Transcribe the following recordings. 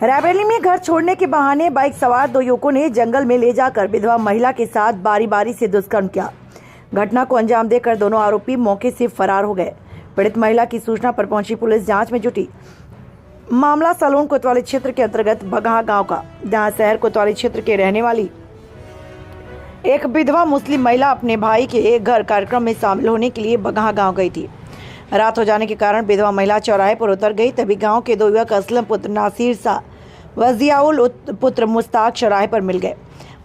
रायबरेली में घर छोड़ने के बहाने बाइक सवार दो युवकों ने जंगल में ले जाकर विधवा महिला के साथ बारी बारी से दुष्कर्म किया। घटना को अंजाम देकर दोनों आरोपी मौके से फरार हो गए। पीड़ित महिला की सूचना पर पहुंची पुलिस जांच में जुटी। मामला सलोन कोतवाली क्षेत्र के अंतर्गत बगहा गांव का, जहां शहर कोतवाली क्षेत्र के रहने वाली एक विधवा मुस्लिम महिला अपने भाई के घर कार्यक्रम में शामिल होने के लिए बगहा गाँव गई थी। रात हो जाने के कारण विधवा महिला चौराहे पर उतर गई। तभी गांव के दो युवक असलम पुत्र नासिर शाह व जियाउल पुत्र मुश्ताक चौराहे पर मिल गए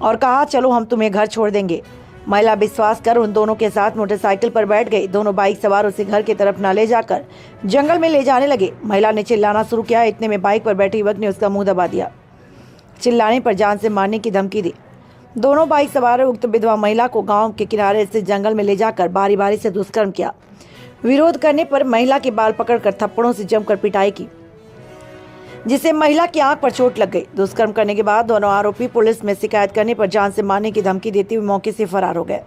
और कहा, चलो हम तुम्हें घर छोड़ देंगे। महिला विश्वास कर उन दोनों के साथ मोटरसाइकिल पर बैठ गई। दोनों बाइक सवार उसे घर की तरफ न ले जाकर जंगल में ले जाने लगे। महिला ने चिल्लाना शुरू किया। इतने में बाइक पर बैठे युवक ने उसका मुंह दबा दिया। चिल्लाने पर जान से मारने की धमकी दी। दोनों बाइक सवार उक्त विधवा महिला को गाँव के किनारे स्थित जंगल में ले जाकर बारी बारी से दुष्कर्म किया। विरोध करने पर महिला के बाल पकड़कर थप्पड़ों से जमकर पिटाई की, जिससे महिला की आंख पर चोट लग गई। दुष्कर्म करने के बाद दोनों आरोपी पुलिस में शिकायत करने पर जान से मारने की धमकी देते हुए मौके से फरार हो गए।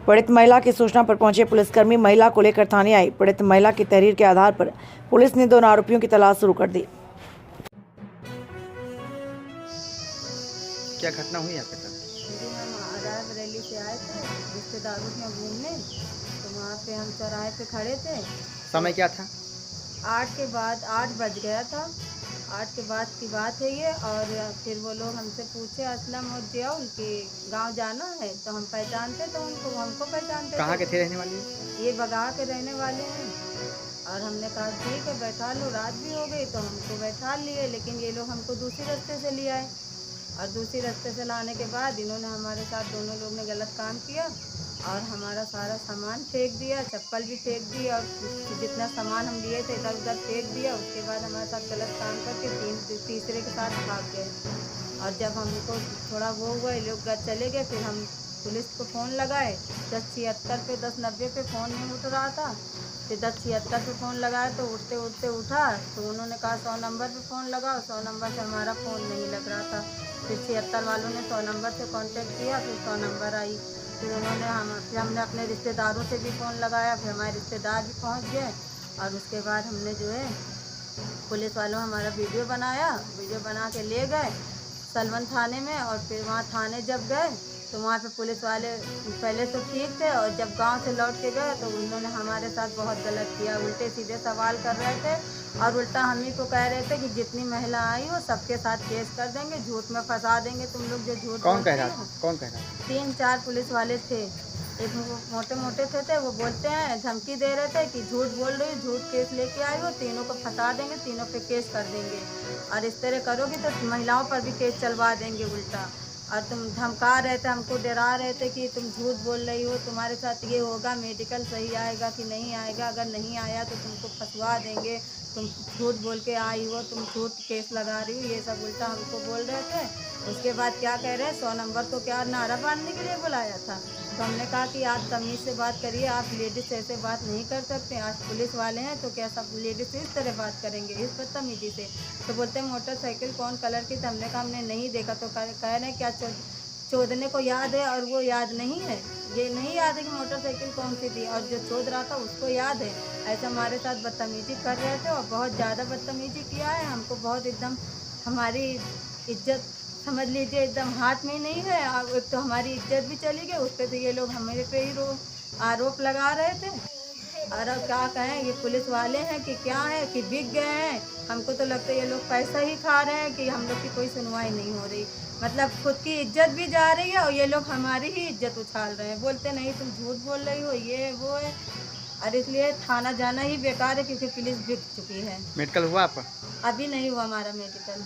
पीड़ित महिला की सूचना पर पहुंचे पुलिसकर्मी महिला को लेकर थाने आई। पीड़ित महिला की तहरीर के आधार पर पुलिस ने दोनों आरोपियों की तलाश शुरू कर दी। क्या घटना हुई आपके साथ? हम रायबरेली से आए थे रिश्तेदारों के यहाँ घूमने, तो वहाँ पे हम चौराहे पे खड़े थे। समय क्या था? 8 बज गया था। 8 के बाद की बात है ये। और फिर वो लोग हमसे पूछे, असलम और जियाउल कि गांव जाना है, तो हम पहचानते तो उनको, हमको पहचानते। कहाँ के थे रहने वाले? ये बगहा के रहने वाले हैं। और हमने कहा ठीक है बैठा लो, रात भी हो गई तो हमको बैठा लिए। लेकिन ये लोग हमको दूसरी रास्ते से ले आए और दूसरी रास्ते से लाने के बाद इन्होंने हमारे साथ, दोनों लोग ने गलत काम किया और हमारा सारा सामान फेंक दिया, चप्पल भी फेंक दी और जितना सामान हम लिए थे इधर उधर फेंक दिया। उसके बाद हमारे साथ गलत काम करके तीसरे के साथ भाग गए। और जब हमको थोड़ा वो हुआ, ये लोग घर चले गए, फिर हम पुलिस को फ़ोन लगाए। 1076 पे 1090 पे फ़ोन नहीं उठ रहा था। फिर 1076 पे फ़ोन लगाया तो उठते उठते उठा, तो उन्होंने कहा 100 नंबर पे फ़ोन लगाओ। 100 नंबर से हमारा फ़ोन नहीं लग रहा था। फिर 76 वालों ने 100 नंबर से कांटेक्ट किया, फिर 100 नंबर आई। फिर हमने अपने रिश्तेदारों से भी फ़ोन लगाया। फिर हमारे रिश्तेदार भी पहुंच गए और उसके बाद हमने जो है पुलिस वालों हमारा वीडियो बनाया। वीडियो बना के ले गए सलवन थाने में। और फिर वहाँ थाने जब गए तो वहाँ पे पुलिस वाले पहले तो ठीक थे, और जब गांव से लौट के गए तो उन्होंने हमारे साथ बहुत गलत किया। उल्टे सीधे सवाल कर रहे थे और उल्टा हम ही को कह रहे थे कि जितनी महिला आई हो सबके साथ केस कर देंगे, झूठ में फंसा देंगे तुम लोग जो झूठ। कौन कह रहा था? 3-4 पुलिस वाले थे। एक मोटे मोटे थे वो बोलते हैं, धमकी दे रहे थे कि झूठ बोल रही हो, झूठ केस लेके आई हो, तीनों को फंसा देंगे, तीनों पे केस कर देंगे और इस तरह करोगे तो महिलाओं पर भी केस चलवा देंगे उल्टा। और तुम धमका रहे थे, हमको डरा रहे थे कि तुम झूठ बोल रही हो, तुम्हारे साथ ये होगा, मेडिकल सही आएगा कि नहीं आएगा, अगर नहीं आया तो तुमको फंसवा देंगे, तुम झूठ बोल के आई हो, तुम झूठ केस लगा रही हो, ये सब उल्टा हमको बोल रहे थे। उसके बाद क्या कह रहे हैं, 100 नंबर को क्या नारा बांधने के लिए बुलाया था। तो हमने कहा कि आप तमीज़ से बात करिए, आप लेडीज़ से ऐसे बात नहीं कर सकते, आज पुलिस वाले हैं तो क्या सब लेडीज़ से इस तरह बात करेंगे, इस बदतमीजी से। तो बोलते हैं मोटरसाइकिल कौन कलर की? तो हमने कहा हमने नहीं देखा। तो कह रहे हैं क्या चोदने को याद है और वो याद नहीं है? ये नहीं याद है कि मोटरसाइकिल कौन सी थी, और जो चोद रहा था उसको याद है। ऐसे हमारे साथ बदतमीजी कर रहे थे और बहुत ज़्यादा बदतमीजी किया है। हमको बहुत एकदम हमारी इज्जत समझ लीजिए एकदम हाथ में ही नहीं है। और एक तो हमारी इज्जत भी चली गई, उस पर तो ये लोग हमारे पे ही आरोप लगा रहे थे। और अब क्या कहें, ये पुलिस वाले हैं कि क्या है कि बिक गए हैं। हमको तो लगता है ये लोग पैसा ही खा रहे हैं कि हम लोग की कोई सुनवाई नहीं हो रही। मतलब खुद की इज्जत भी जा रही है और ये लोग हमारी ही इज्जत उछाल रहे हैं। बोलते नहीं तुम झूठ बोल रही हो, ये वो है। और इसलिए थाना जाना ही बेकार है क्योंकि पुलिस बिक चुकी है। मेडिकल हुआ आपका? अभी नहीं हुआ हमारा मेडिकल।